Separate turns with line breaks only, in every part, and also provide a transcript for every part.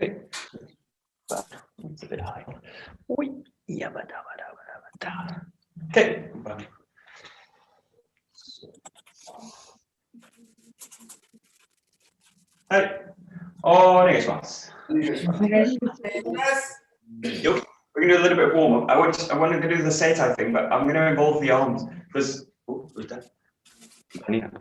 Okay. It's a bit high. Okay. Hi. お願いします。We're going to do a little bit of warm up. I want to do the seitai thing, but I'm going to involve the arms because.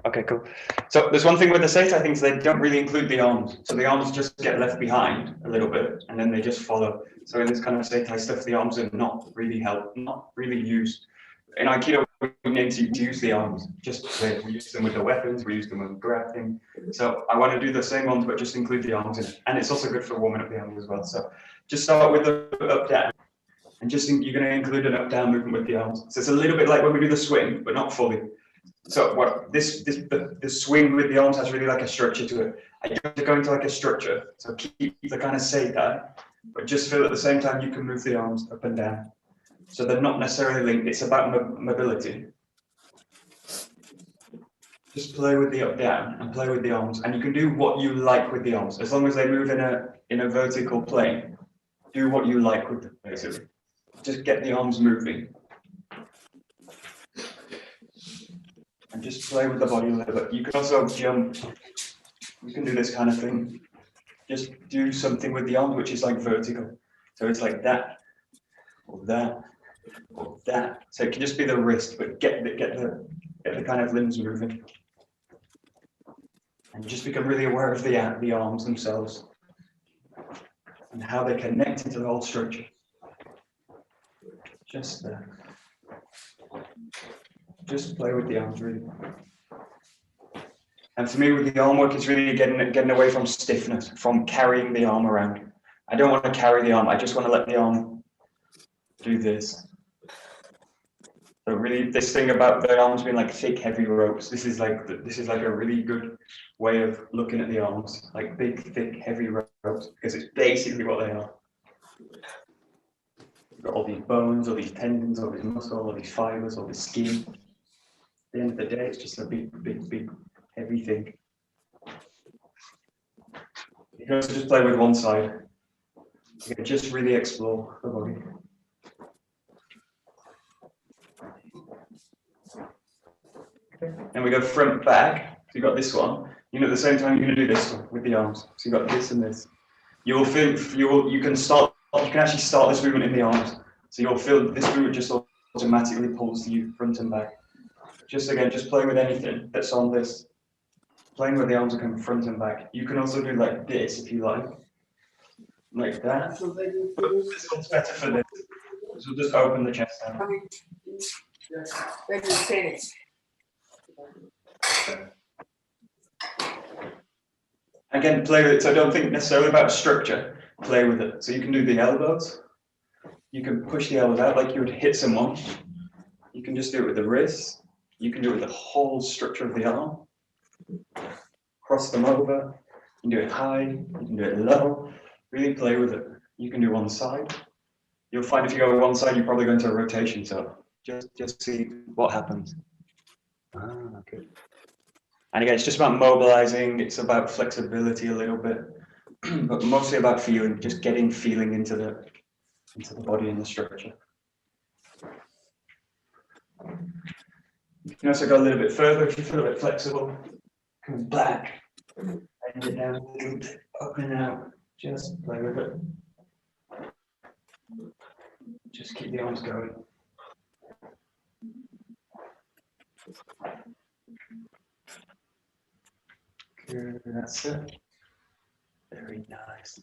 Okay, cool. So there's one thing with the seitai things, they don't really include the arms. So the arms just get left behind a little bit and then they just follow. So in this kind of seitai stuff, the arms are not really used. In Aikido, we need to use the arms. We use them with the weapons, we use them with grappling. So I want to do the same ones, but just include the arms in it. And it's also good for warming up the arms as well. So just start with the up down. And just think you're going to include an up down movement with the arms. So it's a little bit like when we do the swing, but not fully. So what the swing with the arms has really like a structure to it. I don't go into like a structure, so keep the kind of seitai, but just feel at the same time you can move the arms up and down. So they're not necessarily linked. It's about mobility. Just play with the up down and play with the arms, and you can do what you like with the arms as long as they move in a vertical plane. Do what you like with them, basically. Just get the arms moving. And just play with the body a little bit. You can also jump. You can do this kind of thing. Just do something with the arms which is like vertical. So it's like that, or that, or that. So it can just be the wrist, but get the kind of limbs moving. And just become really aware of the arms themselves and how they connect into the whole structure. Just there. Just play with the arms, really. And for me, with the arm work, it's really getting away from stiffness, from carrying the arm around. I don't want to carry the arm. I just want to let the arm do this. So really, this thing about the arms being like thick, heavy ropes. This is like a really good way of looking at the arms, like big, thick, heavy ropes, because it's basically what they are. You've got all these bones, all these tendons, all this muscle, all these fibers, all this skin. At the end of the day, it's just a big, big, big, heavy thing. You can also just play with one side. You can just really explore the body. Okay. And we go front back. So you got this one. You know, at the same time, you're going to do this one with the arms. So you got this and this. You will feel. You can actually start this movement in the arms. So you'll feel this movement just automatically pulls you front and back. Just play with anything that's on this. Playing with the arms are coming front and back. You can also do like this if you like that. But this one's better for this. So we'll just open the chest out. Again, play with it. So don't think necessarily about structure. Play with it. So you can do the elbows. You can push the elbows out like you would hit someone. You can just do it with the wrists. You can do it with the whole structure of the arm. Cross them over. You can do it high. You can do it low. Really play with it. You can do one side. You'll find if you go one side, you're probably going to a rotation. So just see what happens. Okay. And again, it's just about mobilizing. It's about flexibility a little bit, but mostly about feeling. Just getting feeling into the body and the structure. You can also go a little bit further if you feel a bit flexible. Come back, bend it down a little bit, up and out. Just play with it. Just keep the arms going. Good, that's it. Very nice.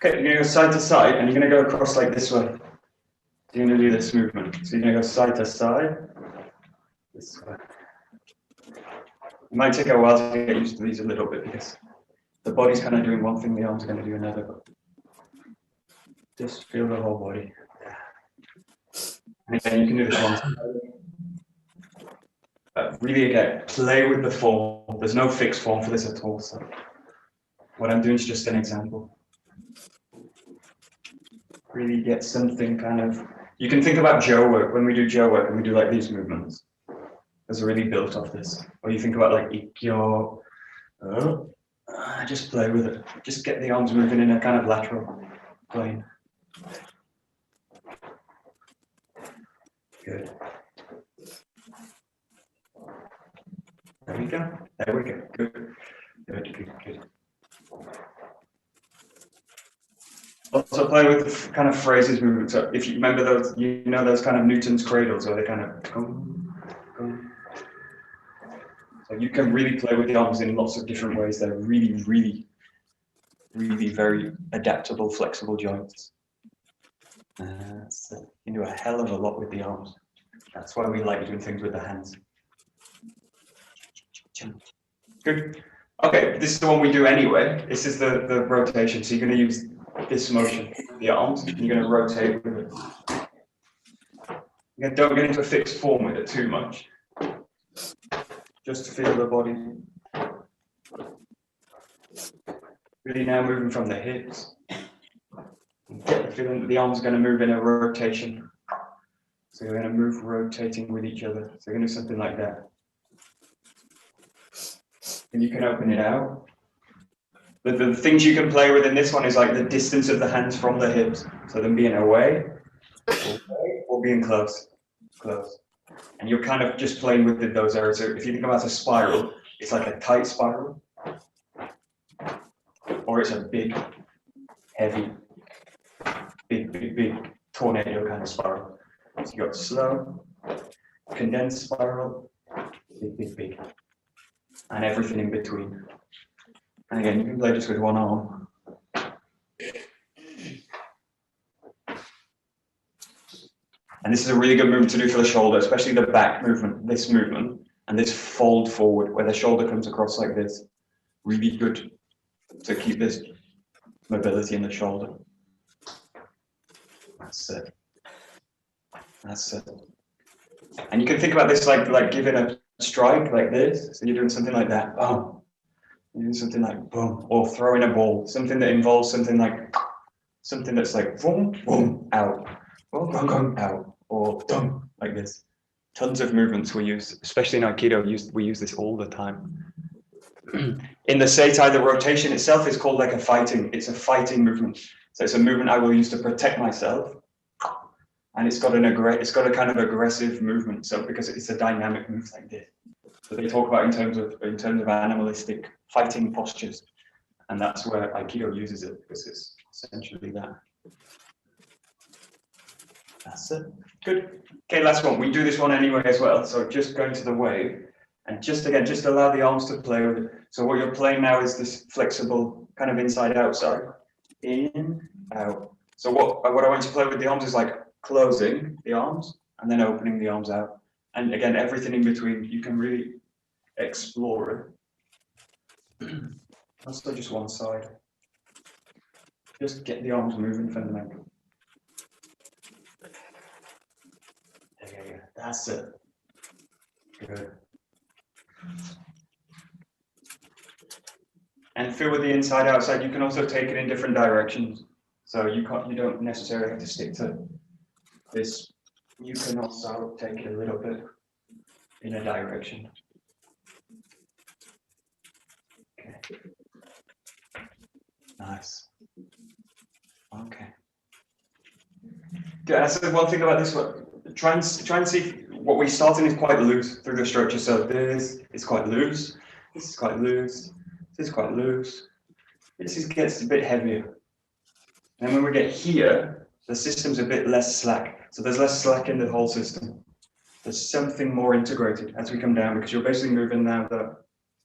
Okay, you're going to go side to side, and you're going to go across like this way. You're going to do this movement. So you're going to go side to side, this way. It might take a while to get used to these a little bit because the body's kind of doing one thing, the arms are going to do another. But just feel the whole body. And again, you can do this one side. Really, again, play with the form. There's no fixed form for this at all. So what I'm doing is just an example. Really get something kind of. You can think about Joe work when we do Joe work and we do like these movements. is really built off this. Or you think about like Ikkyo, just play with it. Just get the arms moving in a kind of lateral plane. Good. There we go. There we go. Good. Good, good, good. Also play with kind of phrases movement. So if you remember those, you know those kind of Newton's cradles where they kind of go. So you can really play with the arms in lots of different ways. They're really, really, really very adaptable, flexible joints. So you can do a hell of a lot with the arms. That's why we like doing things with the hands. Good. Okay, this is the one we do anyway. This is the rotation. So you're going to use this motion with the arms, and you're going to rotate with it. Don't get into a fixed form with it too much. Just feel the body. Really now moving from the hips. Get the feeling that the arms are going to move in a rotation. So you're going to move rotating with each other. So you're going to do something like that. And you can open it out. The things you can play with in this one is like the distance of the hands from the hips. So them being away or being close. And you're kind of just playing with those areas. So if you think about a spiral, it's like a tight spiral. Or it's a big, heavy, big tornado kind of spiral. So you got slow, condensed spiral, big. And everything in between. And again, you can play just with one arm. And this is a really good movement to do for the shoulder, especially the back movement, this movement, and this fold forward where the shoulder comes across like this. Really good to keep this mobility in the shoulder. That's it. That's it. And you can think about this like giving a strike like this. So you're doing something like that. Boom. You're doing something like boom, or throwing a ball. Something that involves something that's like boom, boom, out, boom, boom, boom, out, or dum, like this. Tons of movements we use, especially in Aikido. We use this all the time. In the Seitai, the rotation itself is called like a fighting. It's a fighting movement. So it's a movement I will use to protect myself. And it's got a kind of aggressive movement. So because it's a dynamic move like this. So they talk about in terms of animalistic fighting postures. And that's where Aikido uses it, because it's essentially that. That's it. Good. Okay, last one. We do this one anyway as well. So just going to the wave. And just allow the arms to play with it. So what you're playing now is this flexible kind of inside out, sorry. In, out. So what I want you to play with the arms is like closing the arms and then opening the arms out. And again, everything in between, you can really explore it. Also just one side. Just get the arms moving fundamentally. Yeah. That's it. Good. And feel with the inside outside. You can also take it in different directions. So you don't necessarily have to stick to this. You can also take it a little bit in a direction. Okay. Nice. Okay. Yeah, so one thing about this one, try and see what we start in is quite loose through the structure. So this is quite loose. This is quite loose. This is quite loose. This gets a bit heavier. And when we get here, the system's a bit less slack. So there's less slack in the whole system. There's something more integrated as we come down, because you're basically moving now the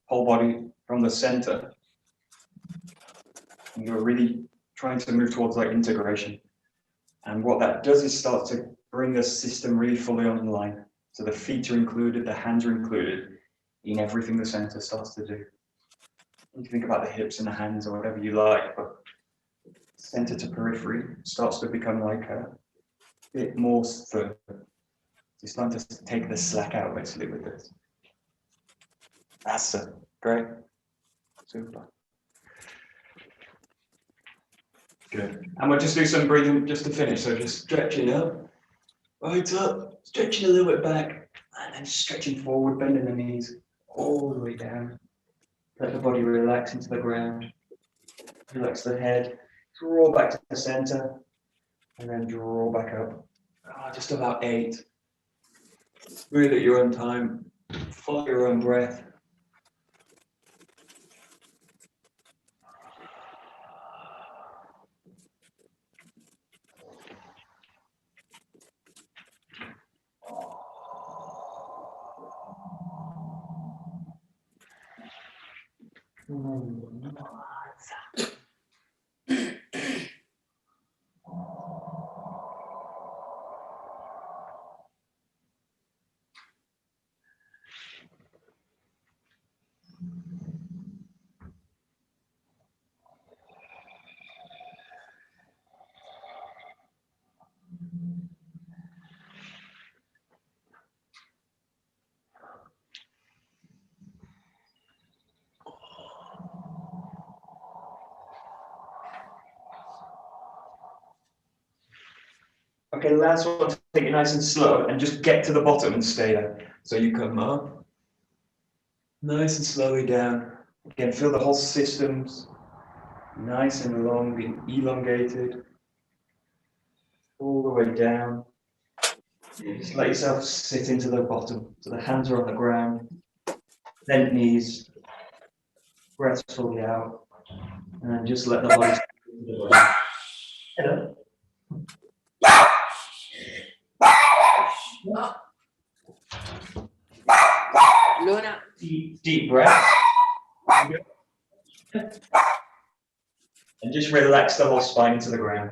whole body from the center. And you're really trying to move towards like integration. And what that does is start to bring the system really fully online. So the feet are included, the hands are included in everything the center starts to do. You can think about the hips and the hands or whatever you like, but center to periphery starts to become like a bit more firm. You're starting to take the slack out basically with this. That's it. Great. Super. Good. And we'll just do some breathing just to finish. So just stretching up, right up, stretching a little bit back, and then stretching forward, bending the knees all the way down. Let the body relax into the ground. Relax the head. Draw back to the center. And then draw back up. Just about 8. Breathe at your own time. Follow your own breath. Okay, last one, take it nice and slow and just get to the bottom and stay there. So you come up, nice and slowly down. Again, feel the whole systems nice and long and elongated. All the way down. Just let yourself sit into the bottom. So the hands are on the ground, bent knees, breath fully out, and then just let the body sit into the body. Hello.
Luna.
Deep breath. And just relax the whole spine into the ground.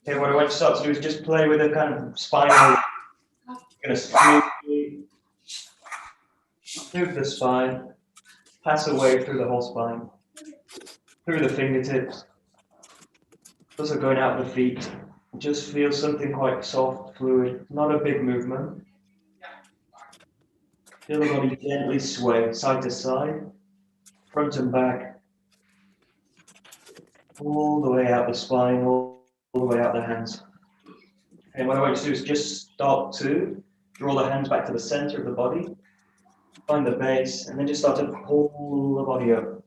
Okay, what I want you to start to do is just play with a kind of spinal. You're going to smoothly move the spine, pass away through the whole spine, through the fingertips. Also going out the feet. Just feel something quite soft, fluid, not a big movement. Feel the body gently sway side to side, front and back, all the way out the spine, all the way out the hands. And what I want you to do is just start to draw the hands back to the center of the body, find the base, and then just start to pull the body up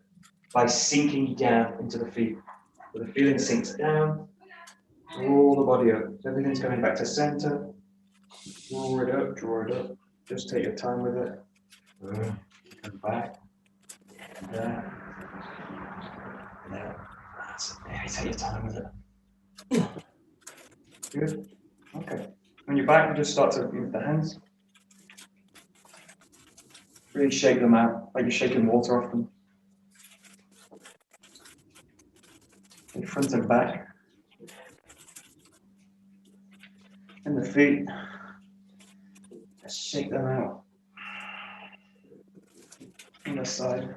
by sinking down into the feet. So the feeling sinks down, draw the body up. So everything's coming back to center. Draw it up, draw it up. Just take your time with it. And back. There. There. That's it. There. Take your time with it. Good. Okay. When you're back, you just start to move the hands. Really shake them out, like you're shaking water off them. In front and back. And the feet. Just shake them out. On the side.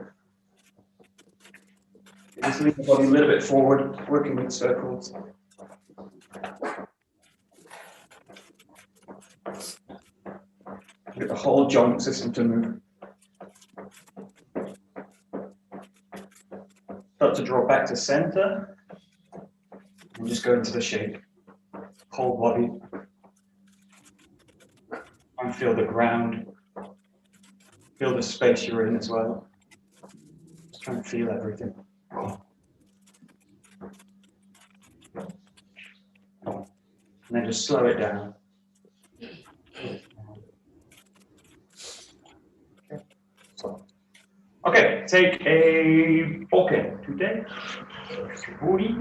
Just lean the body a little bit forward, working with circles. Get the whole joint system to move. Start to draw back to center. And just go into the shape. Whole body. And feel the ground. Feel the space you're in as well. Just try and feel everything. And then just slow it down. Okay, take a bokken today. Booty.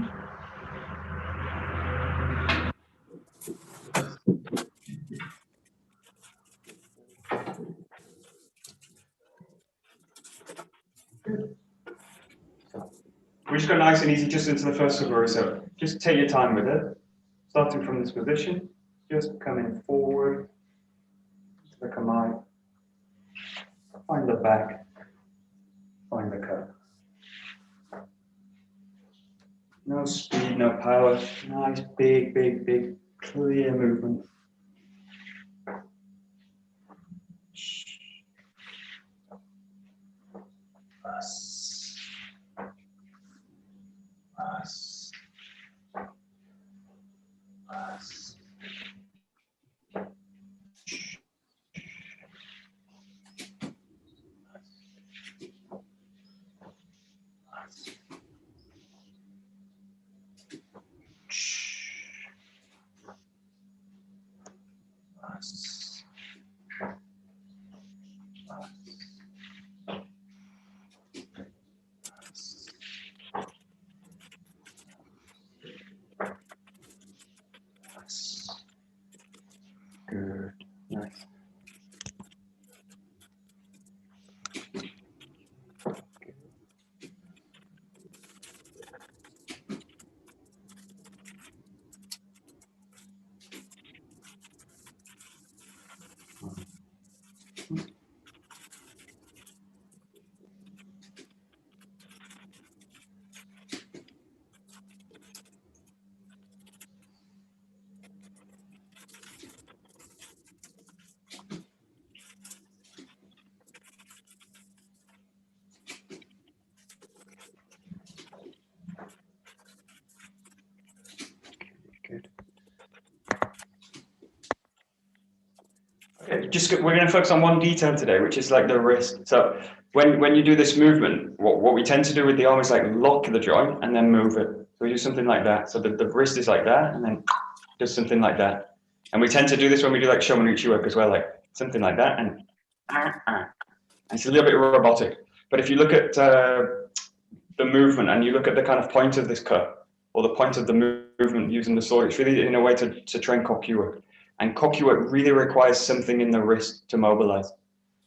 We're just going nice and easy just into the first suguri. So just take your time with it. Starting from this position, just coming forward to the kamae. Find the back, find the cut. No speed, no power. Nice, big, big, big, clear movement. Good. Nice. Good. Okay, we're going to focus on one detail today, which is like the wrist. So when you do this movement, what we tend to do with the arm is like lock the joint and then move it. So we do something like that. So the wrist is like that, and then just something like that. And we tend to do this when we do like Shomanuchi work as well, like something like that, and it's a little bit robotic. But if you look at the movement and you look at the kind of point of this cut, or the point of the movement using the sword, it's really in a way to train kokyu work. And kokyu work really requires something in the wrist to mobilize.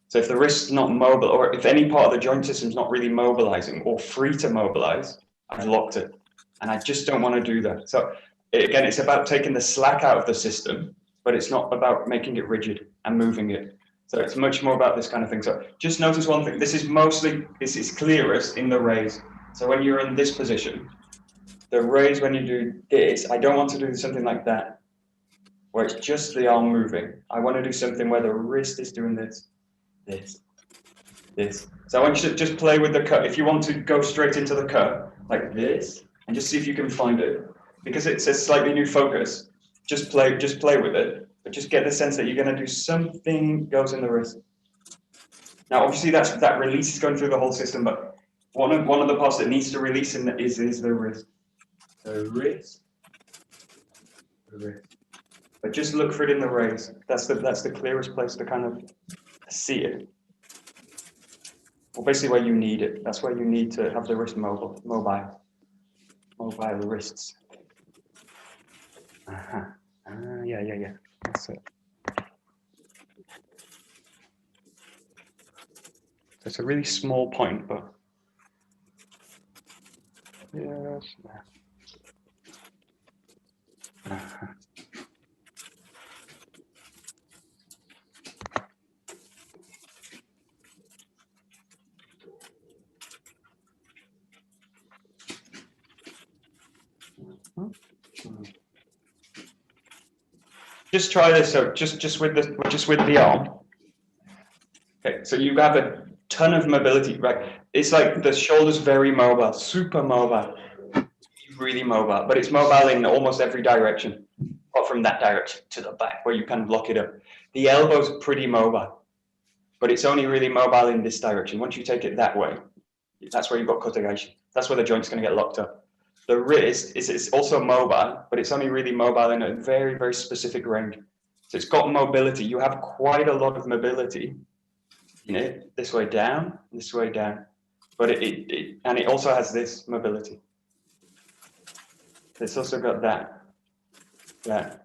So if the wrist's not mobile, or if any part of the joint system is not really mobilizing or free to mobilize, I've locked it. And I just don't want to do that. So again, it's about taking the slack out of the system, but it's not about making it rigid and moving it. So it's much more about this kind of thing. So just notice one thing. This is clearest in the raise. So when you're in this position, the raise, when you do this, I don't want to do something like that, where it's just the arm moving. I want to do something where the wrist is doing this, this, this. So I want you to just play with the cut. If you want to go straight into the cut, like this, and just see if you can find it. Because it's a slightly new focus, just play with it, but just get the sense that you're going to do something goes in the wrist. Now, obviously, that release is going through the whole system, but one of the parts that needs to release is the wrist. The wrist. The wrist. But just look for it in the raise. That's the clearest place to kind of see it. Well, basically where you need it. That's where you need to have the wrist mobile wrists. Yeah. That's it. So it's a really small point, but yes. Just try this. So just with the arm. Okay, so you have a ton of mobility, right? It's like the shoulder's very mobile, super mobile, really mobile, but it's mobile in almost every direction, apart from that direction to the back where you kind of lock it up. The elbow's pretty mobile, but it's only really mobile in this direction. Once you take it that way, that's where you've got kotegaeshi. That's where the joint's going to get locked up. The wrist is also mobile, but it's only really mobile in a very, very specific range. So it's got mobility. You have quite a lot of mobility in it, this way down, but it also has this mobility. It's also got that.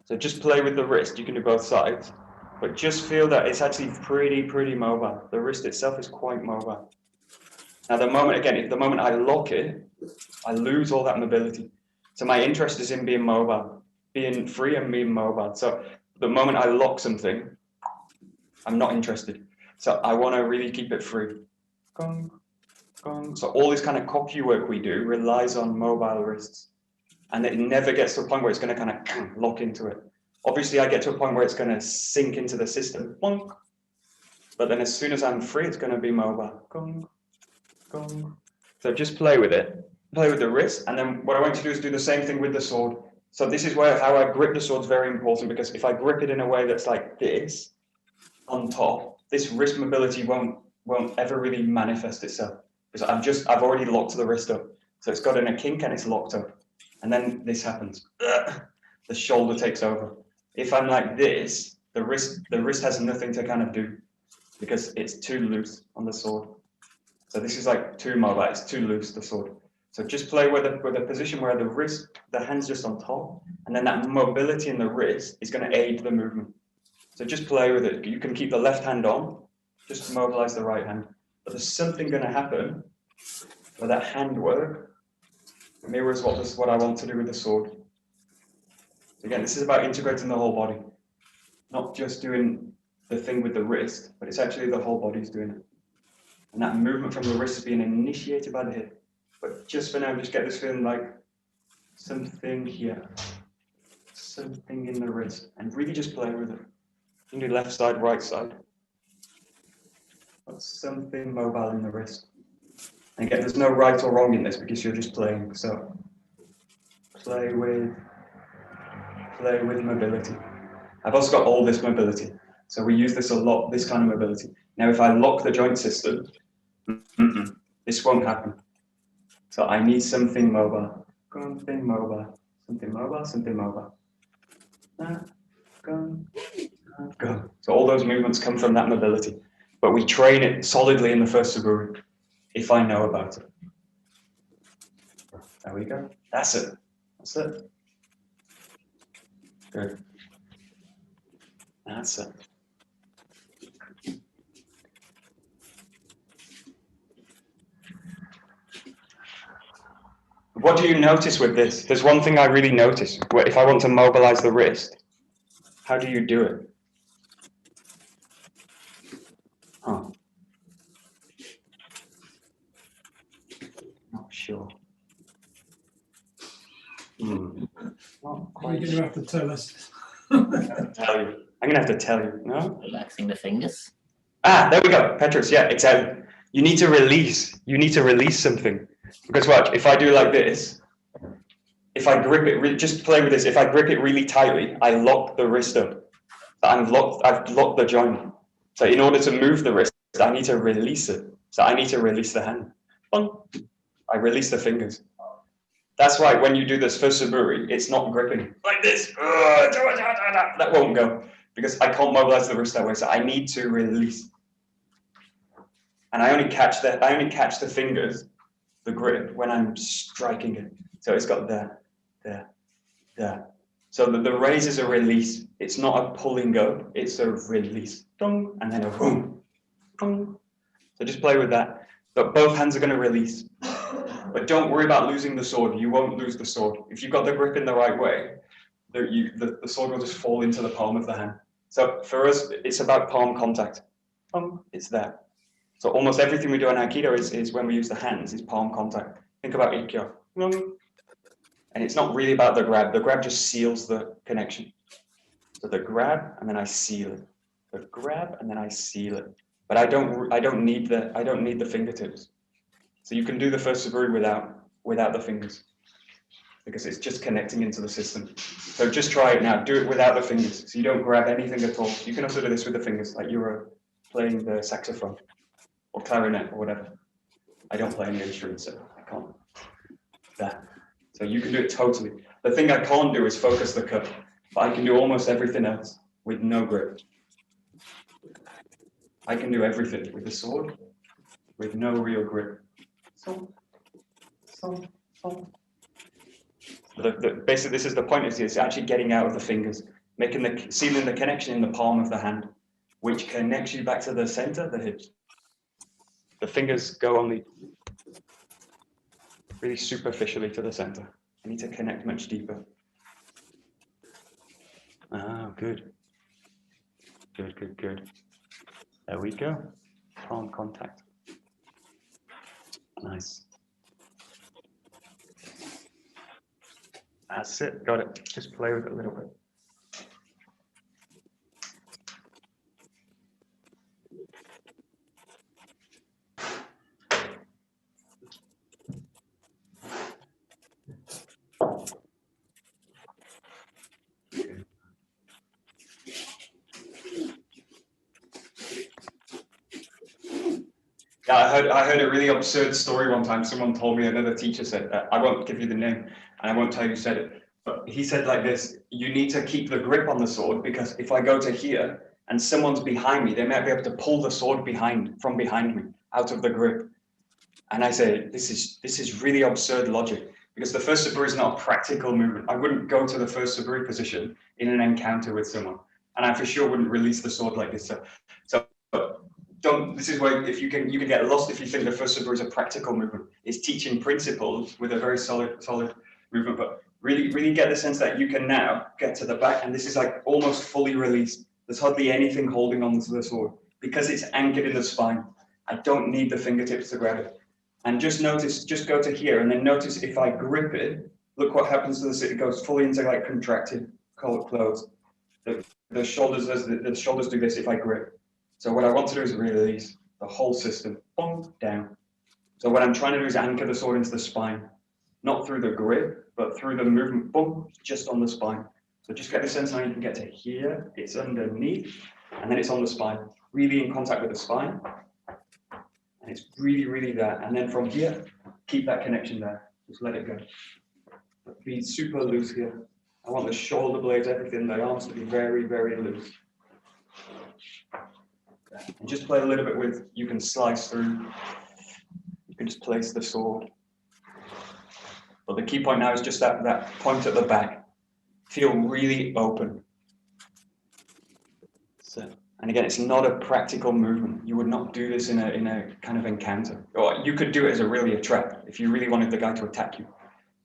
So just play with the wrist. You can do both sides, but just feel that it's actually pretty mobile. The wrist itself is quite mobile. Now the moment I lock it, I lose all that mobility. So my interest is in being mobile, being free and being mobile. So the moment I lock something, I'm not interested. So I want to really keep it free. Gong, gong. So all this kind of kokyu work we do relies on mobile wrists. And it never gets to a point where it's going to kind of lock into it. Obviously, I get to a point where it's going to sink into the system. Bonk. But then as soon as I'm free, it's going to be mobile. Gong, gong. So just play with it. Play with the wrist. And then what I want you to do is do the same thing with the sword. So this is where how I grip the sword is very important, because if I grip it in a way that's like this, on top, this wrist mobility won't ever really manifest itself. Because I've already locked the wrist up. So it's got in a kink and it's locked up. And then this happens. The shoulder takes over. If I'm like this, the wrist has nothing to kind of do because it's too loose on the sword. So this is like too mobile, it's too loose, the sword. So just play with a position where the hand's just on top, and then that mobility in the wrist is going to aid the movement. So just play with it. You can keep the left hand on, just mobilize the right hand. But there's something going to happen where that hand work mirrors what I want to do with the sword. So again, this is about integrating the whole body, not just doing the thing with the wrist, but it's actually the whole body's doing it. And that movement from the wrist is being initiated by the hip. But just for now, just get this feeling like something here, something in the wrist, and really just play with it. You can do left side, right side. But something mobile in the wrist. And again, there's no right or wrong in this because you're just playing. So play with mobility. I've also got all this mobility. So we use this a lot, this kind of mobility. Now, if I lock the joint system, this won't happen. So I need something mobile, something mobile, something mobile, something mobile. Go. So all those movements come from that mobility, but we train it solidly in the first Suburi if I know about it. There we go. That's it. That's it. Good. That's it. What do you notice with this? There's one thing I really notice. If I want to mobilize the wrist, how do you do it? Oh. Not sure. Not quite.
You're going to have to tell us.
I'm going to have to tell you. No?
Relaxing the fingers.
Ah, there we go. Petrus, yeah, exactly. You need to release. You need to release something. Because watch, if I do like this, if I grip it, just play with this. If I grip it really tightly, I lock the wrist up. I've locked the joint. So in order to move the wrist, I need to release it. So I need to release the hand. I release the fingers. That's why when you do this first Suburi, it's not gripping like this. That won't go because I can't mobilize the wrist that way. So I need to release. And I only catch the fingers, the grip, when I'm striking it. So it's got there. So the raise is a release. It's not a pulling up, it's a release. And then a boom. So just play with that. But both hands are going to release. But don't worry about losing the sword. You won't lose the sword. If you've got the grip in the right way, the sword will just fall into the palm of the hand. So for us, it's about palm contact. It's there. So almost everything we do in Aikido is when we use the hands, is palm contact. Think about Ikkyo. And it's not really about the grab. The grab just seals the connection. So the grab, and then I seal it. The grab, and then I seal it. But I don't need the fingertips. So you can do the first Suburi without the fingers, because it's just connecting into the system. So just try it now. Do it without the fingers. So you don't grab anything at all. You can also do this with the fingers, like you were playing the saxophone or clarinet or whatever. I don't play any instruments, so I can't. That. So you can do it totally. The thing I can't do is focus the cut, but I can do almost everything else with no grip. I can do everything with the sword, with no real grip. Basically, this is the point. It's actually getting out of the fingers, sealing the connection in the palm of the hand, which connects you back to the center, the hips. The fingers go only really superficially to the center. I need to connect much deeper. Ah, good. Good. There we go. Palm contact. Nice. That's it. Got it. Just play with it a little bit. Yeah, I heard a really absurd story one time. Someone told me, another teacher said, I won't give you the name, and I won't tell you who said it, but he said like this, you need to keep the grip on the sword, because if I go to here and someone's behind me, they might be able to pull the sword from behind me out of the grip. And I say, this is really absurd logic, because the first suburi is not a practical movement. I wouldn't go to the first suburi position in an encounter with someone, and I for sure wouldn't release the sword like this. So don't. This is where if you can get lost if you think the first suburi is a practical movement. It's teaching principles with a very solid movement, but really get the sense that you can now get to the back, and this is like almost fully released. There's hardly anything holding on to the sword because it's anchored in the spine. I don't need the fingertips to grab it. And just notice, just go to here, and then notice if I grip it, look what happens to it goes fully into like contracted, closed. The shoulders do this if I grip. So what I want to do is release the whole system, boom, down. So what I'm trying to do is anchor the sword into the spine, not through the grip, but through the movement, boom, just on the spine. So just get the sense how you can get to here, it's underneath, and then it's on the spine, really in contact with the spine. And it's really there. And then from here, keep that connection there. Just let it go. But be super loose here. I want the shoulder blades, everything, the arms to be very loose. And just play a little bit with, you can slice through. You can just place the sword. But the key point now is just that point at the back. Feel really open. So. And again, it's not a practical movement. You would not do this in a kind of encounter. Or you could do it as a trap. If you really wanted the guy to attack you,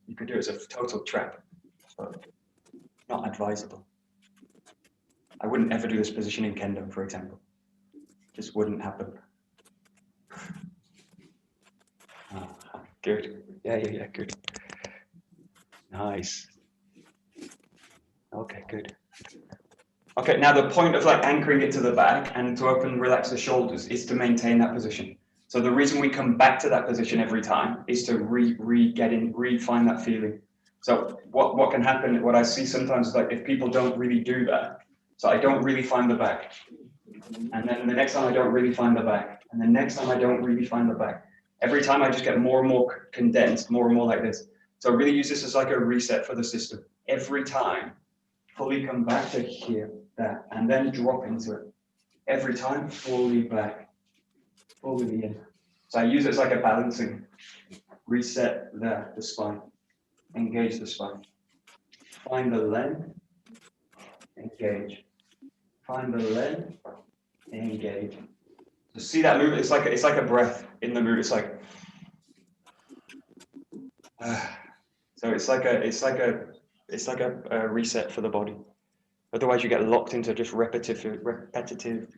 you could do it as a total trap, but not advisable. I wouldn't ever do this position in kendo, for example. Just wouldn't happen. Oh, good. Yeah, good. Nice. Okay, good. Okay, now the point of like anchoring it to the back and to open, relax the shoulders is to maintain that position. So the reason we come back to that position every time is to find that feeling. So what can happen, what I see sometimes is like if people don't really do that, so I don't really find the back. And then the next time I don't really find the back. And the next time I don't really find the back. Every time I just get more and more condensed, more and more like this. So really use this as like a reset for the system. Every time, fully come back to here. That, and then drop into it. Every time, fully back, fully in. So I use it as like a balancing. Reset there, the spine. Engage the spine. Find the length, engage. Find the length, engage. So see that movement? It's like a breath in the move. It's like so it's like a reset for the body. Otherwise, you get locked into just repetitive.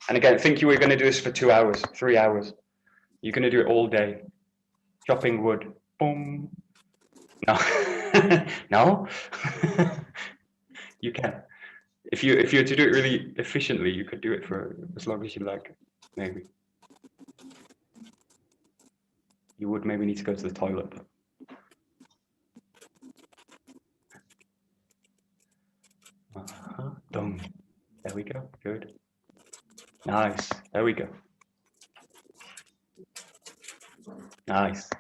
And again, think you were going to do this for 2 hours, 3 hours. You're going to do it all day. Chopping wood. Boom. No. No. You can. If you were to do it really efficiently, you could do it for as long as you like. Maybe. You would maybe need to go to the toilet. But. Done. There we go. Good. Nice. There we go. Nice.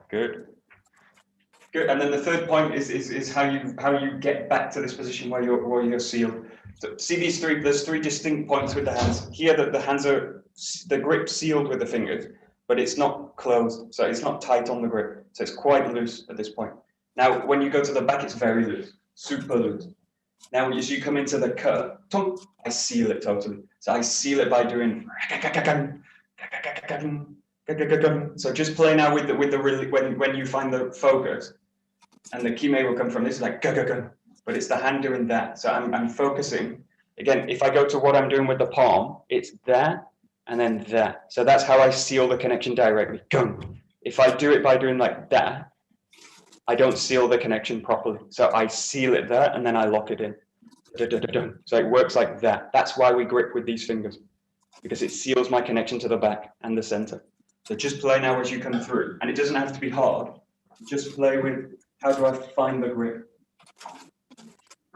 Good. Good. And then the third point is how you get back to this position where you're sealed. So see these three. There's three distinct points with the hands. Here, the hands are the grip sealed with the fingers, but it's not closed, so it's not tight on the grip. So it's quite loose at this point. Now, when you go to the back, it's very loose, super loose. Now, as you come into the cut, I seal it totally. So I seal it by doing. So just play now with the when you find the focus, and the kime will come from this like but it's the hand doing that. So I'm focusing again. If I go to what I'm doing with the palm, it's that and then that. So that's how I seal the connection directly. If I do it by doing like that, I don't seal the connection properly. So I seal it there and then I lock it in. So it works like that. That's why we grip with these fingers, because it seals my connection to the back and the center. So just play now as you come through. And it doesn't have to be hard. Just play with how do I find the grip.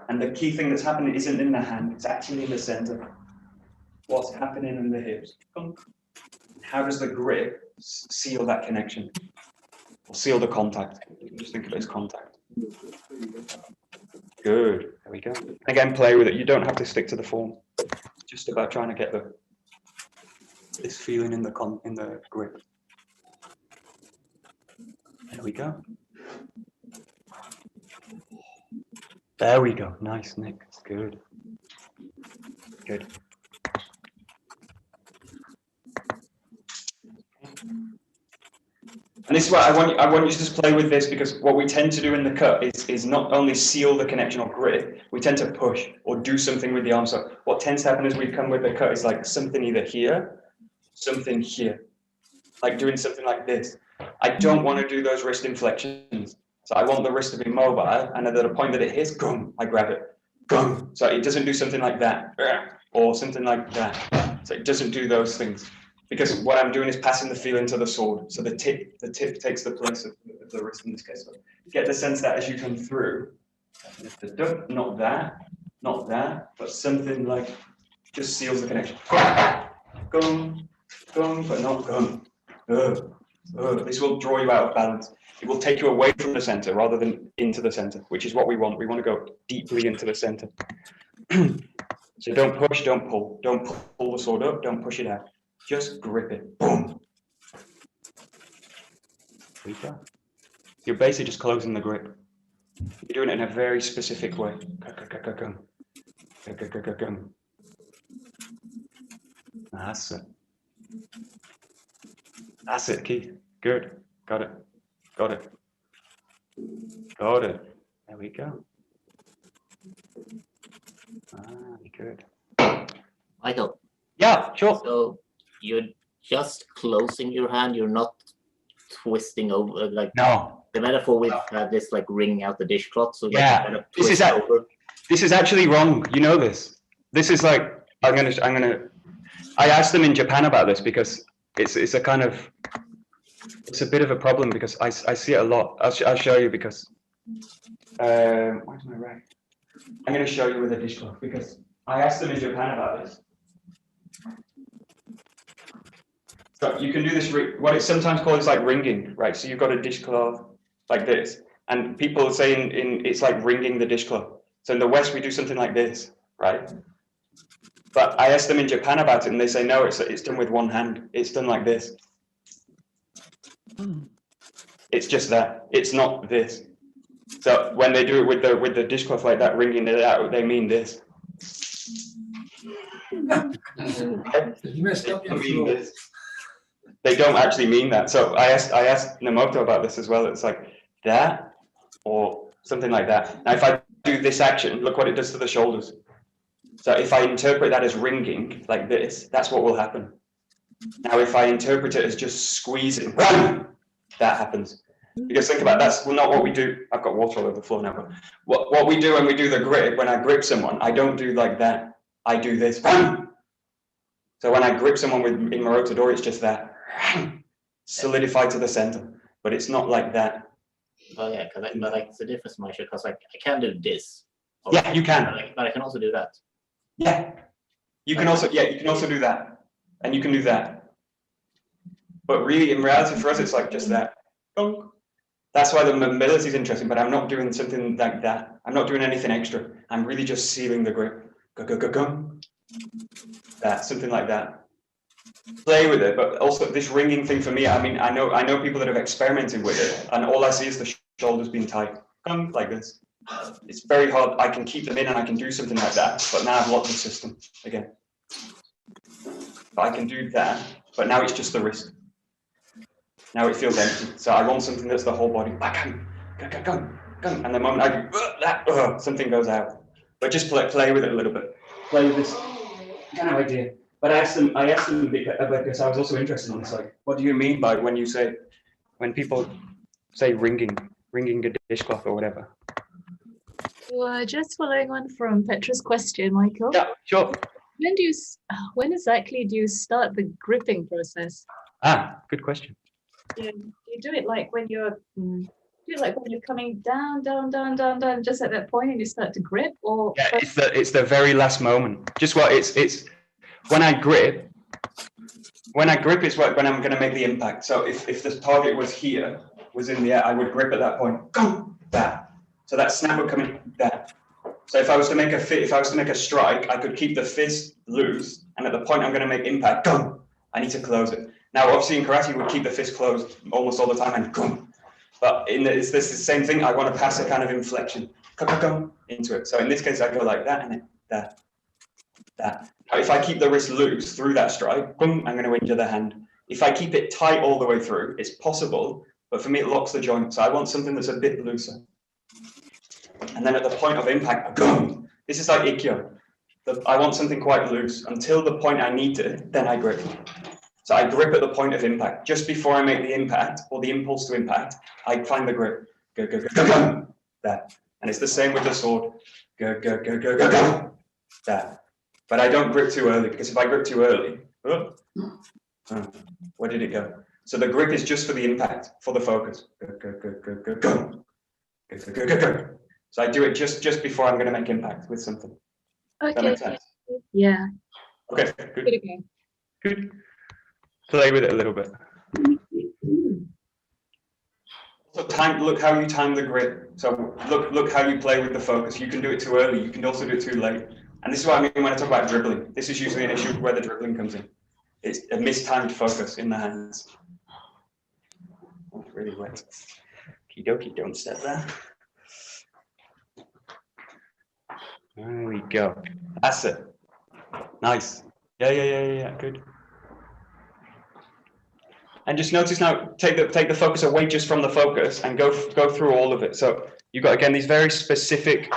And the key thing that's happening isn't in the hand, it's actually in the center. What's happening in the hips? How does the grip seal that connection? Or seal the contact. Just think of it as contact. Good. There we go. Again, play with it. You don't have to stick to the form. It's just about trying to get this feeling in the grip. There we go. There we go. Nice, Nick. It's good. Good. And this is what I want you to just play with this, because what we tend to do in the cut is not only seal the connection or grip, we tend to push or do something with the arm. So what tends to happen as we come with the cut is like something either here, something here, like doing something like this. I don't want to do those wrist inflections. So I want the wrist to be mobile, and at the point that it hits, gum, I grab it, gum. So it doesn't do something like that, or something like that. So it doesn't do those things. Because what I'm doing is passing the feeling to the sword. So the tip takes the place of the wrist in this case. So get the sense that as you come through, not that, but something like just seals the connection. Gum, gum, but not gum. This will draw you out of balance. It will take you away from the center rather than into the center, which is what we want. We want to go deeply into the center. So don't push, don't pull. Don't pull the sword up, don't push it out. Just grip it. Boom. There you go. You're basically just closing the grip. You're doing it in a very specific way. That's it. That's it, Keith. Good. Got it. Got it. Got it. There we go. Ah, good.
Michael.
Yeah, sure.
So you're just closing your hand. You're not twisting over, like
no.
The metaphor with this, like wringing out the dishcloth. So
yeah,
kind of
this is actually wrong. You know this. This is like I asked them in Japan about this because it's a kind of, it's a bit of a problem because I see it a lot. I'll show you because where's my rack? I'm going to show you with a dishcloth because I asked them in Japan about this. So you can do this, what it's sometimes called is like ringing, right? So you've got a dishcloth like this, and people say it's like ringing the dishcloth. So in the West, we do something like this, right? But I asked them in Japan about it, and they say, no, it's done with one hand. It's done like this. It's just that. It's not this. So when they do it with the dishcloth like that, wringing it out, they mean this.
You messed up your floor.
They don't actually mean that. So I asked Namoto about this as well. It's like that or something like that. Now, if I do this action, look what it does to the shoulders. So if I interpret that as ringing like this, that's what will happen. Now, if I interpret it as just squeezing, that happens. Because think about that's not what we do. I've got water all over the floor now. But what we do when we do the grip, when I grip someone, I don't do like that. I do this. So when I grip someone in Moroto Do, it's just that. Solidified to the center. But it's not like that.
Oh yeah, but like it's a difference, Maisha, because like I can do this.
Yeah, you can.
But I can also do that.
Yeah. You can also do that. And you can do that. But really, in reality, for us, it's like just that. That's why the mobility is interesting, but I'm not doing something like that. I'm not doing anything extra. I'm really just sealing the grip. That, something like that. Play with it, but also this ringing thing for me, I mean, I know people that have experimented with it, and all I see is the shoulders being tight. Like this. It's very hard. I can keep them in and I can do something like that, but now I've locked the system again. But I can do that, but now it's just the wrist. Now it feels empty. So I want something that's the whole body. And the moment I do that, something goes out. But just play with it a little bit. Play with this kind of idea. But I asked them because I was also interested in this. Like, what do you mean by when people say ringing a dishcloth or whatever?
Well, just following on from Petra's question, Michael.
Yeah, sure.
When exactly do you start the gripping process?
Ah, good question.
Yeah, you do it like when you're coming down, just at that point, and you start to grip, or
yeah, it's the very last moment. Just what it's when I grip is when I'm going to make the impact. So if the target was here, was in the air, I would grip at that point, go, that. So that snap would come in, that. So if I was to make a strike, I could keep the fist loose, and at the point I'm going to make impact, go, I need to close it. Now, obviously in karate, we would keep the fist closed almost all the time and go. But it's the same thing. I want to pass a kind of inflection, go, into it. So in this case, I go like that and then that, that. If I keep the wrist loose through that strike, boom, I'm going to injure the hand. If I keep it tight all the way through, it's possible, but for me, it locks the joint. So I want something that's a bit looser. And then at the point of impact, boom. This is like Ikkyo. I want something quite loose until the point I need to, then I grip. So I grip at the point of impact. Just before I make the impact or the impulse to impact, I find the grip. Go, go, go, go, go. That. And it's the same with the sword. Go, go, go, go, go, go. That. But I don't grip too early, because if I grip too early, where did it go? So the grip is just for the impact, for the focus. Go, go, go, go, go, go. Go, go, go, go, go. So I do it just before I'm going to make impact with something.
Okay.
That makes sense?
Yeah.
Okay, good.
Good again.
Good. Play with it a little bit. So look how you time the grip. So look how you play with the focus. You can do it too early. You can also do it too late. And this is what I mean when I talk about dribbling. This is usually an issue where the dribbling comes in. It's a mistimed focus in the hands. Oh, really wet. Okie dokie, don't step there. There we go. That's it. Nice. Yeah. Good. And just notice now, take the focus away just from the focus and go through all of it. So you've got, again, these very specific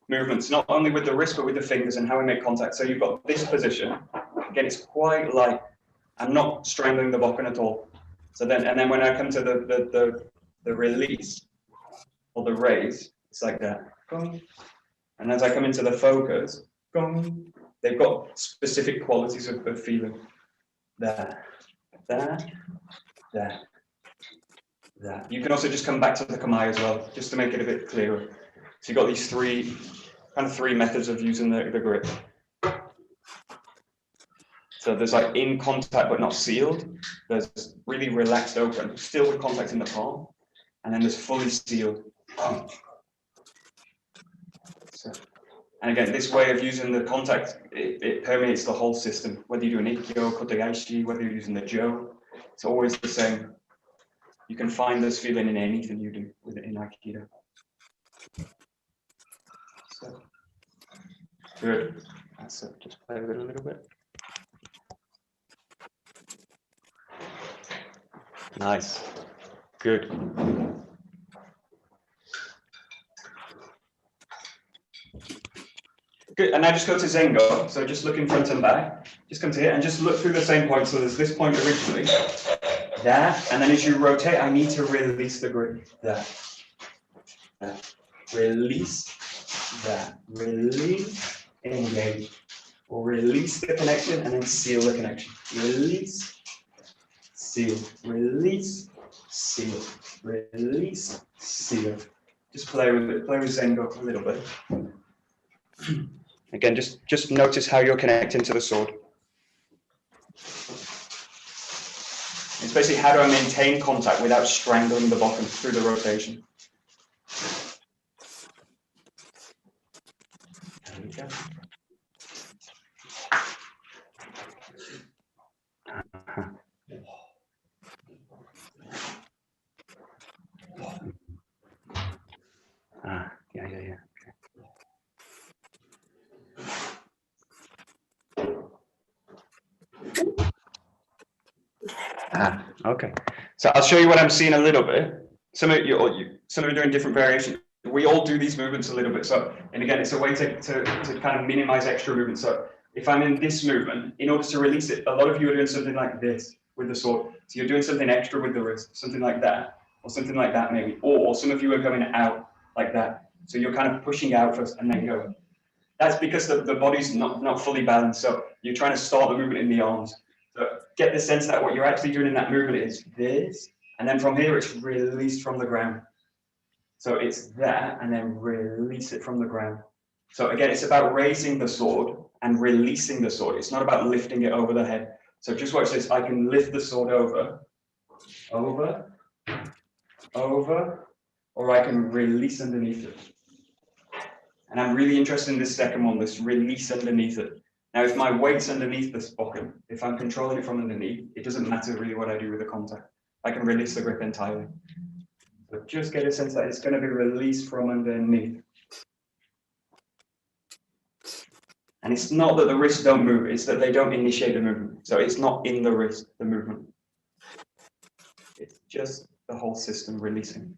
movements, not only with the wrist, but with the fingers and how we make contact. So you've got this position. Again, it's quite light. I'm not strangling the bokken at all. So then when I come to the release or the raise, it's like that. And as I come into the focus, they've got specific qualities of feeling. There. You can also just come back to the kamae as well, just to make it a bit clearer. So you've got these three methods of using the grip. So there's like in contact but not sealed. There's really relaxed open, still with contact in the palm. And then there's fully sealed. So, and again, this way of using the contact, it permeates the whole system. Whether you do an Ikkyo, Kotegaishi, whether you're using the Jo, it's always the same. You can find this feeling in anything you do in Aikido. So, good. That's it. Just play with it a little bit. Nice. Good. Good. And now just go to Zengo. So just look in front and back. Just come to here and just look through the same point. So there's this point originally. There. And then as you rotate, I need to release the grip. There. There. Release. There. Release. Engage. Or release the connection and then seal the connection. Release. Seal. Release. Seal. Release. Seal. Just play with it. Play with Zengo a little bit. Again, just notice how you're connecting to the sword. It's basically how do I maintain contact without strangling the bokken through the rotation. There we go. Yeah. Okay. So I'll show you what I'm seeing a little bit. Some of you are doing different variations. We all do these movements a little bit. So, and again, it's a way to kind of minimize extra movement. So if I'm in this movement, in order to release it, a lot of you are doing something like this with the sword. So you're doing something extra with the wrist, something like that, or something like that maybe. Or some of you are going out like that. So you're kind of pushing out first and then go. That's because the body's not fully balanced. So you're trying to start the movement in the arms. So get the sense that what you're actually doing in that movement is this, and then from here it's released from the ground. So it's that, and then release it from the ground. So again, it's about raising the sword and releasing the sword. It's not about lifting it over the head. So just watch this. I can lift the sword over, over, or I can release underneath it. And I'm really interested in this second one, this release underneath it. Now, if my weight's underneath this bokken, if I'm controlling it from underneath, it doesn't matter really what I do with the contact. I can release the grip entirely. So just get a sense that it's going to be released from underneath. And it's not that the wrists don't move, it's that they don't initiate the movement. So it's not in the wrist, the movement. It's just the whole system releasing.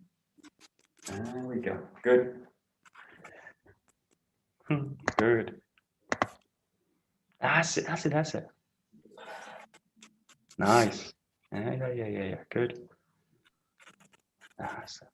There we go. Good. Good. That's it, that's it, that's it. Nice. Yeah. Good. That's it.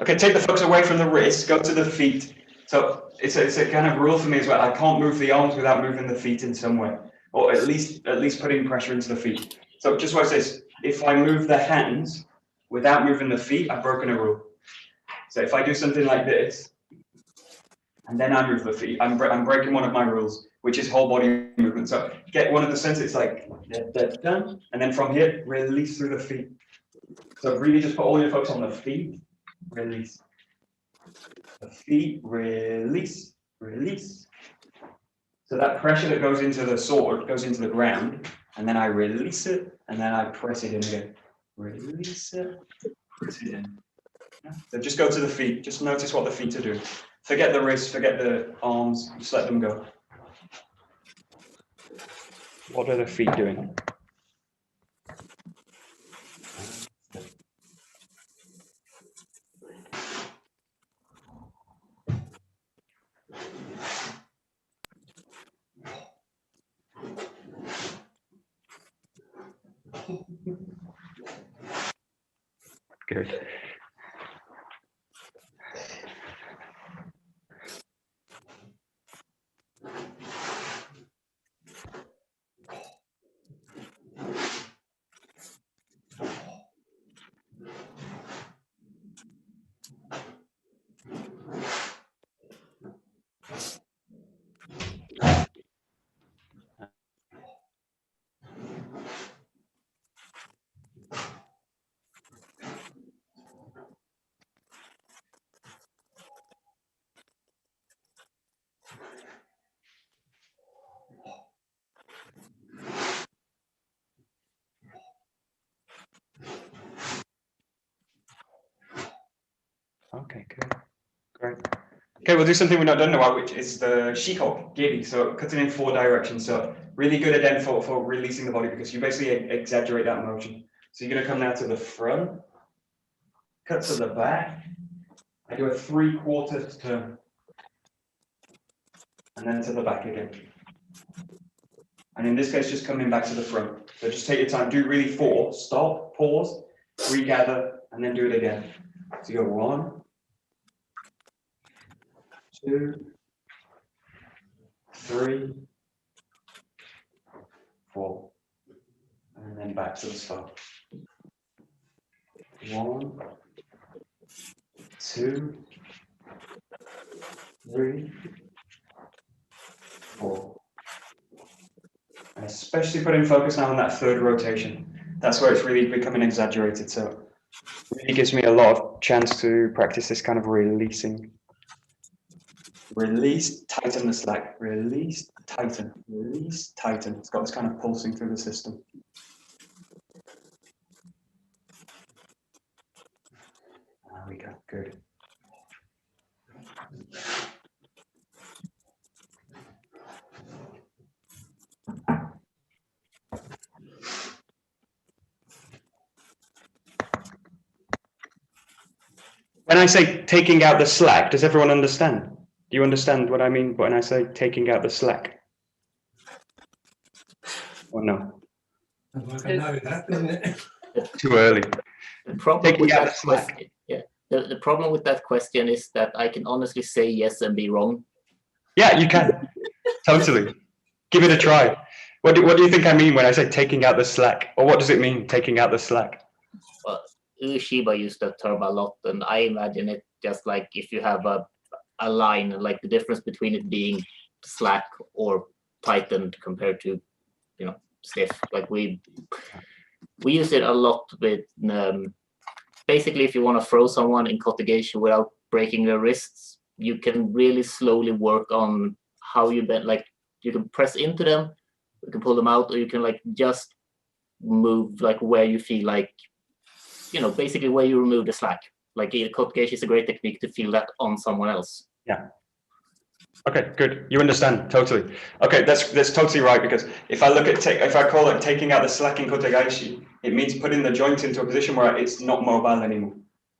Okay, take the focus away from the wrist, go to the feet. So it's a kind of rule for me as well. I can't move the arms without moving the feet in some way, or at least putting pressure into the feet. So just what it says, if I move the hands without moving the feet, I've broken a rule. So if I do something like this, and then I move the feet, I'm breaking one of my rules, which is whole body movement. So get one of the sense, it's like, done, and then from here, release through the feet. So really just put all your focus on the feet, release. The feet, release, release. So that pressure that goes into the sword goes into the ground, and then I release it, and then I press it in again. Release it, press it in. So just go to the feet, just notice what the feet are doing. Forget the wrists, forget the arms, just let them go. What are the feet doing? Good. Okay, good. Great. Okay, we'll do something we've not done in a while, which is the shiko, giri. So cutting in 4 directions. So really good again for releasing the body, because you basically exaggerate that motion. So you're going to come now to the front, cut to the back. I do a 3/4 turn, and then to the back again. And in this case, just coming back to the front. So just take your time. Do really 4. Stop, pause, regather, and then do it again. So you go 1, 2, 3, 4, and then back to the start. 1, 2, 3, 4. And especially putting focus now on that 3rd rotation. That's where it's really becoming exaggerated. So it really gives me a lot of chance to practice this kind of releasing. Release, tighten the slack. Release, tighten. Release, tighten. It's got this kind of pulsing through the system. There we go. Good. When I say taking out the slack, does everyone understand? Do you understand what I mean when I say taking out the slack? Or no? Too early.
The problem with that question, the problem with that question is that I can honestly say yes and be wrong.
Yeah, you can. Totally. Give it a try. What do you think I mean when I say taking out the slack? Or what does it mean, taking out the slack?
Well, Shiba used that term a lot, and I imagine it just like if you have a line, like the difference between it being slack or tightened compared to stiff. Like we use it a lot with basically if you want to throw someone in kotegaeshi without breaking their wrists, you can really slowly work on how you bend. Like you can press into them, you can pull them out, or you can like just move like where you feel like, basically where you remove the slack. Like kotegaeshi is a great technique to feel that on someone else.
Yeah. Okay, good. You understand totally. Okay, that's totally right, because if I look at if I call it taking out the slack in kotegaeshi, it means putting the joint into a position where it's not mobile anymore.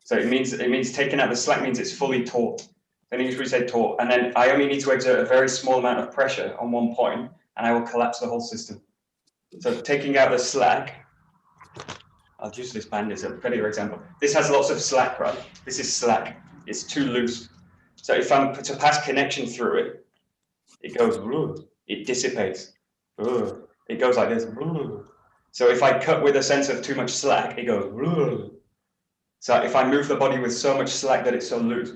So it means taking out the slack means it's fully taut. In English we say taut, and then I only need to exert a very small amount of pressure on one point, and I will collapse the whole system. So taking out the slack, I'll use this band as a better example. This has lots of slack, right? This is slack. It's too loose. So if I'm to pass connection through it, it goes, it dissipates. It goes like this. So if I cut with a sense of too much slack, it goes. So if I move the body with so much slack that it's so loose,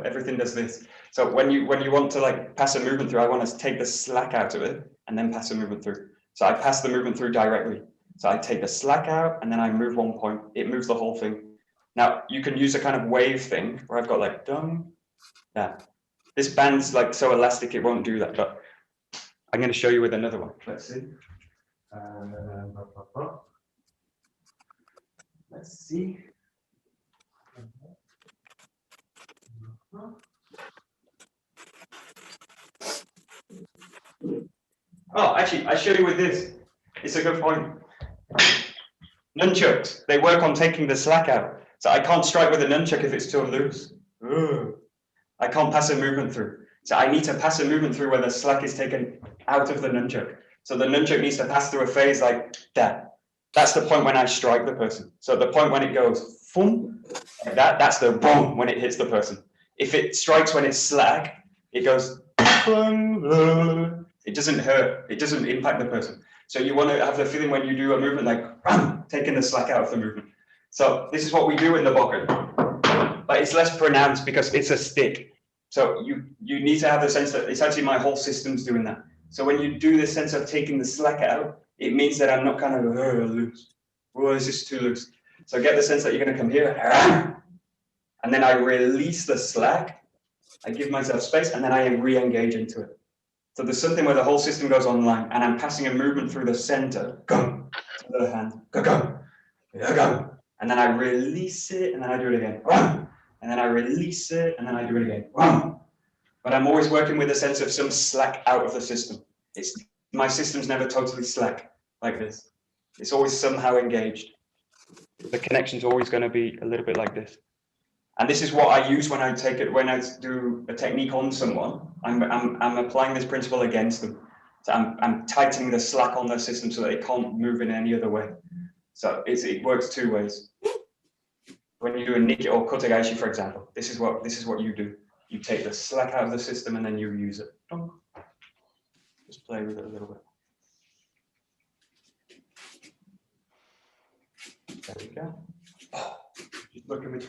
everything does this. So when you want to like pass a movement through, I want to take the slack out of it and then pass a movement through. So I pass the movement through directly. So I take the slack out and then I move one point. It moves the whole thing. Now you can use a kind of wave thing where I've got like dum. Yeah, this band's like so elastic it won't do that, but I'm going to show you with another one. Let's see. Let's see. Oh, actually, I show you with this. It's a good point. Nunchucks, they work on taking the slack out. So I can't strike with a nunchuck if it's too loose. I can't pass a movement through. So I need to pass a movement through where the slack is taken out of the nunchuck. So the nunchuck needs to pass through a phase like that. That's the point when I strike the person. So the point when it goes boom, like that's the boom when it hits the person. If it strikes when it's slack, it goes boom. It doesn't hurt. It doesn't impact the person. So you want to have the feeling when you do a movement like taking the slack out of the movement. So this is what we do in the bokken, but it's less pronounced because it's a stick. So you need to have the sense that it's actually my whole system's doing that. So when you do the sense of taking the slack out, it means that I'm not kind of loose. This is too loose. So get the sense that you're going to come here, and then I release the slack. I give myself space, and then I re-engage into it. So there's something where the whole system goes online, and I'm passing a movement through the center, go, to the hand, go, go, go, and then I release it, and then I do it again, and then I release it, and then I do it again. But I'm always working with a sense of some slack out of the system. My system's never totally slack like this. It's always somehow engaged. The connection's always going to be a little bit like this. And this is what I use when I do a technique on someone. I'm applying this principle against them. So I'm tightening the slack on their system so that they can't move in any other way. So it works two ways. When you do a niki or kotegaeshi, for example, this is what you do. You take the slack out of the system and then you use it. Just play with it a little bit. There we go. Just look at me.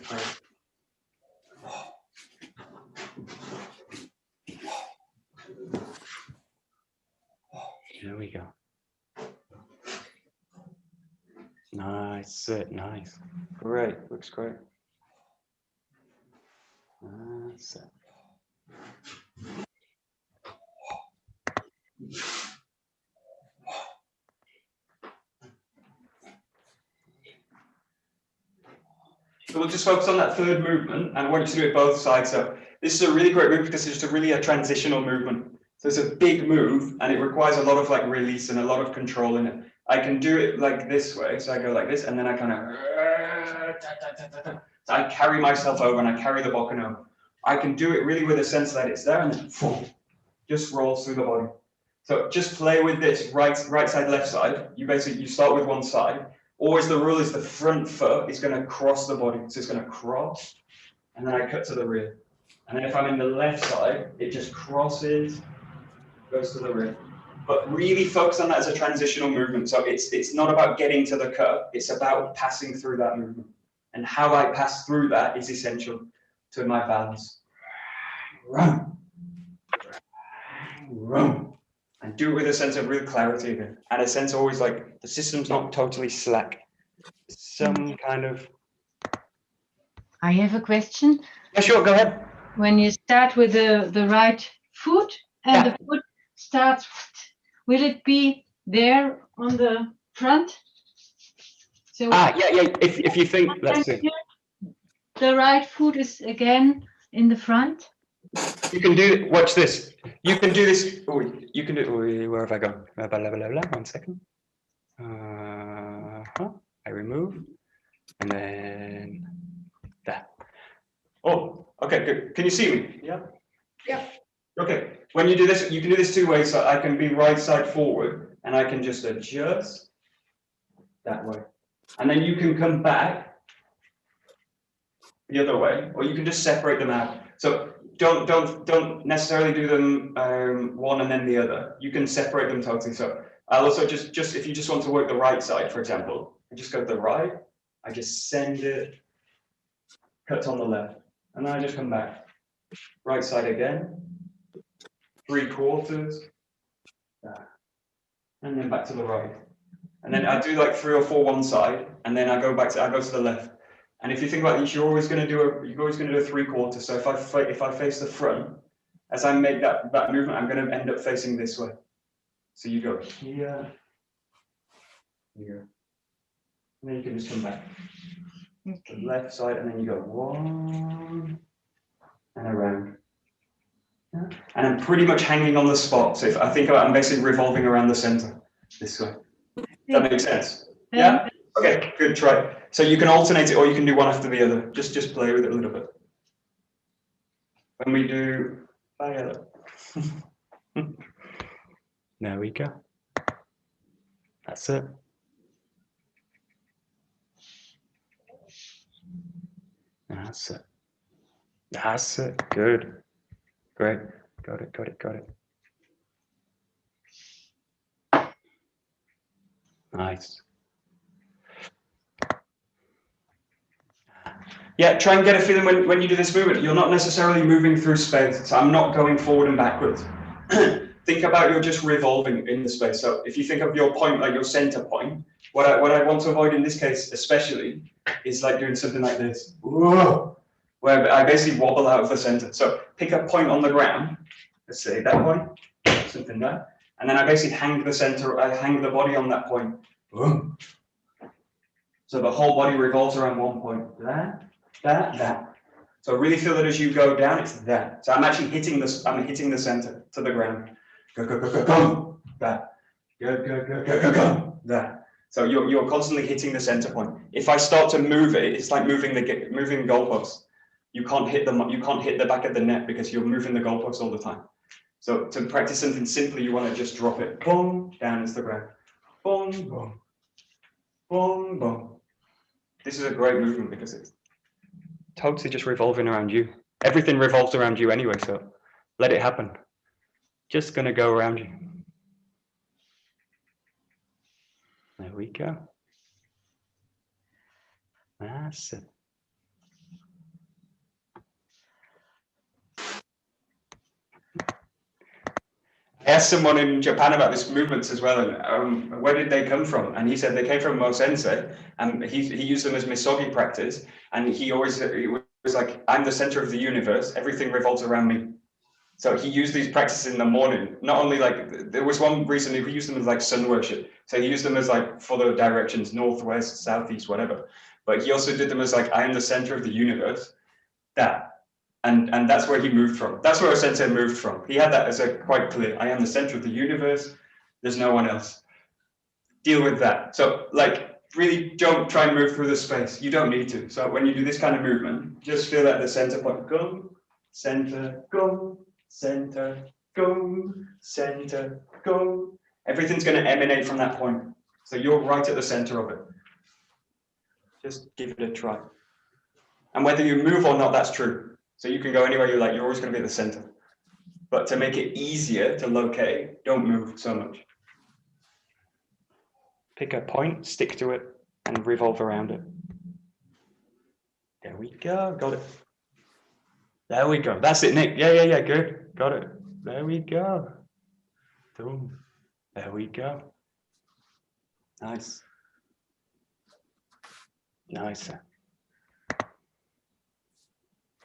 There we go. Nice, nice. Great, looks great. That's it. So we'll just focus on that third movement, and I want you to do it both sides. So this is a really great move because it's just a transitional movement. So it's a big move, and it requires a lot of like release and a lot of control in it. I can do it like this way, so I go like this, and then I kind of, so I carry myself over and I carry the bokken over. I can do it really with a sense that it's there and then just rolls through the body. So just play with this right side, left side. You start with one side. Always the rule is the front foot is going to cross the body. So it's going to cross, and then I cut to the rear. And then if I'm in the left side, it just crosses, goes to the rear. But really focus on that as a transitional movement. So it's not about getting to the cut. It's about passing through that movement. And how I pass through that is essential to my balance. Run. Run. And and do it with a sense of real clarity again, and a sense always like the system's not totally slack. Some kind of.
I have a question.
Yeah, sure, go ahead.
When you start with the right foot and the foot starts, will it be there on the front? So
yeah. If you think, let's see.
The right foot is again in the front.
You can do. Watch this. You can do this. Oh, you can do. Oh, where have I gone? Blah, blah, blah, blah. 1 second. I remove, and then that. Oh, okay, good. Can you see me? Yeah.
Yeah.
Okay. When you do this, you can do this 2 ways. So I can be right side forward, and I can just adjust that way, and then you can come back the other way, or you can just separate them out. So don't necessarily do them one and then the other. You can separate them totally. So I'll also just if you just want to work the right side, for example, I just go to the right, I just send it, cut on the left, and then I just come back. Right side again, 3/4, and then back to the right. And then I do like 3 or 4 one side, and then I go to the left. And if you think about it, you're always going to do a 3/4. So if I face the front, as I make that movement, I'm going to end up facing this way. So you go here, here, and then you can just come back to the left side, and then you go 1 and around. Yeah. And I'm pretty much hanging on the spot. So if I think about it, I'm basically revolving around the center this way. Does that make sense? Yeah? Okay, good, try. So you can alternate it, or you can do one after the other. Just play with it a little bit. When we do, there we go. That's it. That's it. That's it. Good. Great. Got it. Nice. Yeah, try and get a feeling when you do this movement, you're not necessarily moving through space. So I'm not going forward and backwards. Think about you're just revolving in the space. So if you think of your point, like your center point, what I want to avoid in this case especially is like doing something like this. Whoa, where I basically wobble out of the center. So pick a point on the ground, let's say that point, something there, and then I basically hang the center, I hang the body on that point. Whoa. So the whole body revolves around one point. That. So really feel that as you go down, it's that. So I'm actually hitting the center to the ground. Go. That. Go. That. So you're constantly hitting the center point. If I start to move it, it's like moving goalposts. You can't hit the back of the net because you're moving the goalposts all the time. So to practice something simply, you want to just drop it. Boom, down into the ground. Boom, boom. Boom, boom. This is a great movement because it's totally just revolving around you. Everything revolves around you anyway, so let it happen. Just gonna go around you. There we go. That's it. I asked someone in Japan about this movements as well, and where did they come from? And he said they came from Mo Sensei, and he used them as misogi practice, and he was like, I'm the center of the universe, everything revolves around me. So he used these practices in the morning. Not only like, there was one recently who used them as like sun worship. So he used them as like for the directions, northwest, southeast, whatever. But he also did them as like, I am the center of the universe. That. And that's where he moved from. That's where Sensei moved from. He had that as a quite clear, I am the center of the universe. There's no one else. Deal with that. So like, really don't try and move through the space. You don't need to. So when you do this kind of movement, just feel at the center point. Go, center, go, center, go, center, go. Everything's going to emanate from that point. So you're right at the center of it. Just give it a try. And whether you move or not, that's true. So you can go anywhere you like, you're always going to be at the center. But to make it easier to locate, don't move so much. Pick a point, stick to it, and revolve around it. There we go, got it. There we go, that's it, Nick. Yeah, good, got it. There we go. Boom. There we go. Nice. Nice.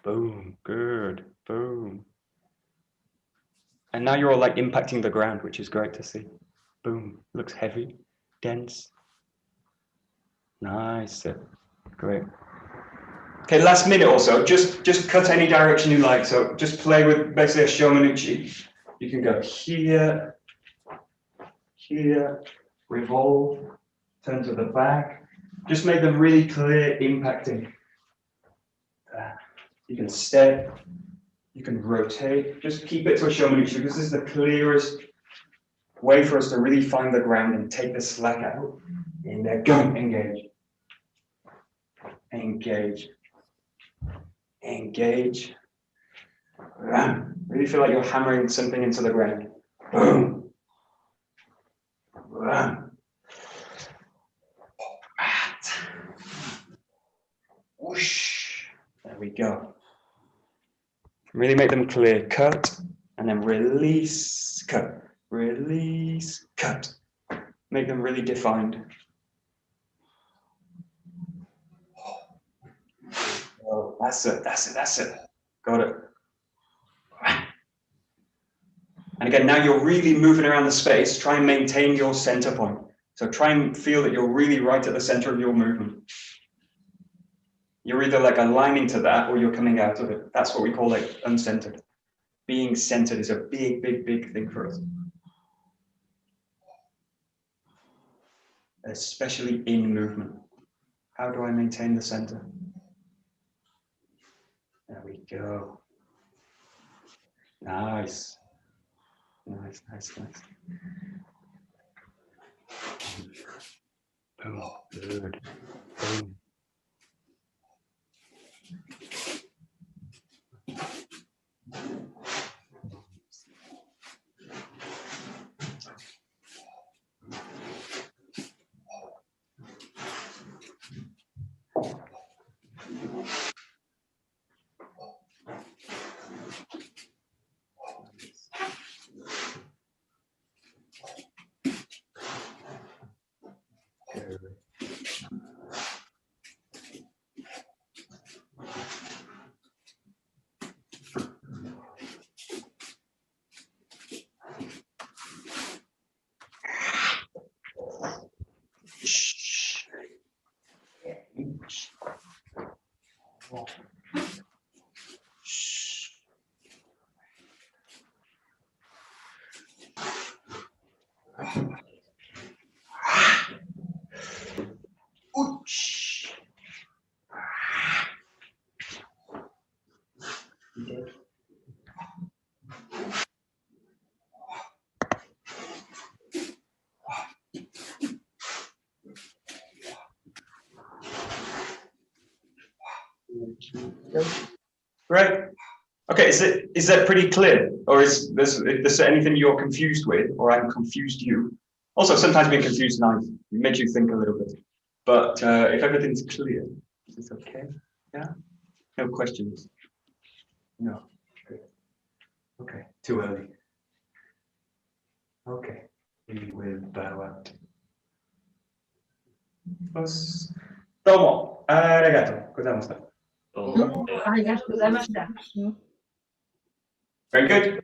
Boom. Good. Boom. And now you're all like impacting the ground, which is great to see. Boom. Looks heavy, dense. Nice. Great. Okay, last minute or so, just cut any direction you like. So just play with basically a Shomanuchi. You can go here, here, revolve, turn to the back. Just make them really clear, impacting. You can step, you can rotate. Just keep it to a Shomanuchi because this is the clearest way for us to really find the ground and take the slack out. And there, go, engage. Engage. Engage. Really feel like you're hammering something into the ground. Boom. Whoosh. There we go. Really make them clear. Cut and then release, cut, release, cut. Make them really defined. Oh, that's it, that's it, that's it. Got it. And again, now you're really moving around the space. Try and maintain your center point. So try and feel that you're really right at the center of your movement. You're either like aligning to that or you're coming out of it. That's what we call like uncentered. Being centered is a big, big, big thing for us. Especially in movement. How do I maintain the center? There we go. Nice. Nice, nice, nice. Boom, good. Boom. Great. Okay, is that pretty clear? Or is there anything you're confused with, or I'm confused you? Also, sometimes being confused makes you think a little bit. But if everything's clear, is this okay? Yeah? No questions? No. Good. Okay, too early. Okay, we will bow out. Domo, arigato, gozaimashita.
Oh,
Arigatou gozaimashita.
Very good.